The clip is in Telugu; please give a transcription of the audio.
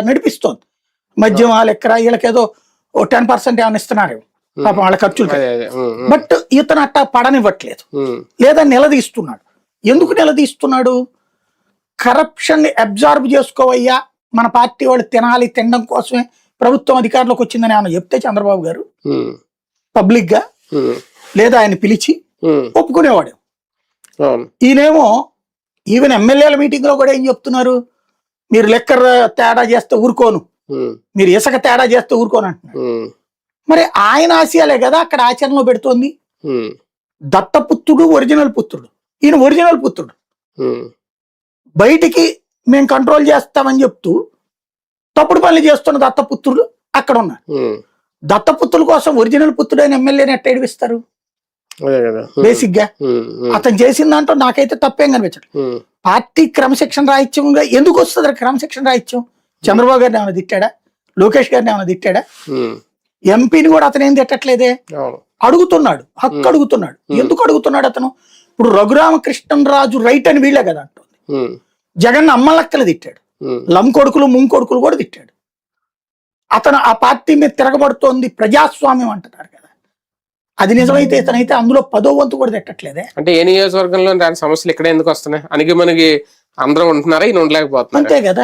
నడిపిస్తోంది. మద్యం లెక్కర వీళ్ళకేదో 10% ఏమైనా ఇస్తున్నారు పాపం వాళ్ళ ఖర్చులు. బట్ ఇతను అట్టా పడనివ్వట్లేదు, లేదా నిలదీస్తున్నాడు. ఎందుకు నిలదీస్తున్నాడు? కరప్షన్ ని అబ్జార్బ్ చేసుకోవయ్యా, మన పార్టీ వాళ్ళు తినాలి, తినడం కోసమే ప్రభుత్వం అధికారంలోకి వచ్చిందని ఏమైనా చెప్తే చంద్రబాబు గారు పబ్లిక్ గా, లేదా ఆయన పిలిచి ఒప్పుకునేవాడు. ఈయనేమో ఈవెన్ ఎమ్మెల్యేల మీటింగ్ లో కూడా ఏం చెప్తున్నారు, మీరు లెక్కర్ తేడా చేస్తే ఊరుకోను, మీరు ఇసుక తేడా చేస్తే ఊరుకోను అంటున్నారు. మరి ఆయన ఆశయాలే కదా అక్కడ ఆచరణలో పెడుతోంది. దత్తపుత్రుడు ఒరిజినల్ పుత్రుడు, ఈయన ఒరిజినల్ పుత్రుడు. బయటికి మేము కంట్రోల్ చేస్తామని చెప్తూ తప్పుడు పనులు చేస్తున్న దత్తపుత్రుడు అక్కడ ఉన్నారు. దత్తపుత్రుల కోసం ఒరిజినల్ పుత్రుడు అయిన ఎమ్మెల్యేని ఎట్ట ఏడిపిస్తారు? బేసిక్ గా అతను చేసిన దాంట్లో నాకైతే తప్పేం కనిపించదు. పార్టీ క్రమశిక్షణ రాహిత్యంగా ఎందుకు వస్తుంది క్రమశిక్షణ రాహిత్యం? చంద్రబాబు గారిని ఏమైనా తిట్టాడా? లోకేష్ గారిని ఏమైనా తిట్టాడా? ఎంపీని కూడా అతను ఏం తిట్టట్లేదే, అడుగుతున్నాడు, హక్కు అడుగుతున్నాడు. ఎందుకు అడుగుతున్నాడు అతను? ఇప్పుడు రఘురామకృష్ణరాజు రైట్ అని వీళ్ళే కదా అంటుంది. జగన్ అమ్మలక్కలు తిట్టాడు, లం కొడుకులు ముంకొడుకులు కూడా తిట్టాడు. అతను ఆ పార్టీ మీద తిరగబడుతోంది, ప్రజాస్వామ్యం అంటున్నారు కదా. అది నిజమైతే ఇతనైతే అందులో 10వ వంతు కూడా తిట్టట్లేదే. అంటే ఏ నియోజకవర్గంలో దాని సమస్యలు ఇక్కడ ఎందుకు వస్తున్నాయి? మనకి అందరూ ఉంటున్నారా, ఈయన ఉండలేకపోతున్నారు, అంతే కదా.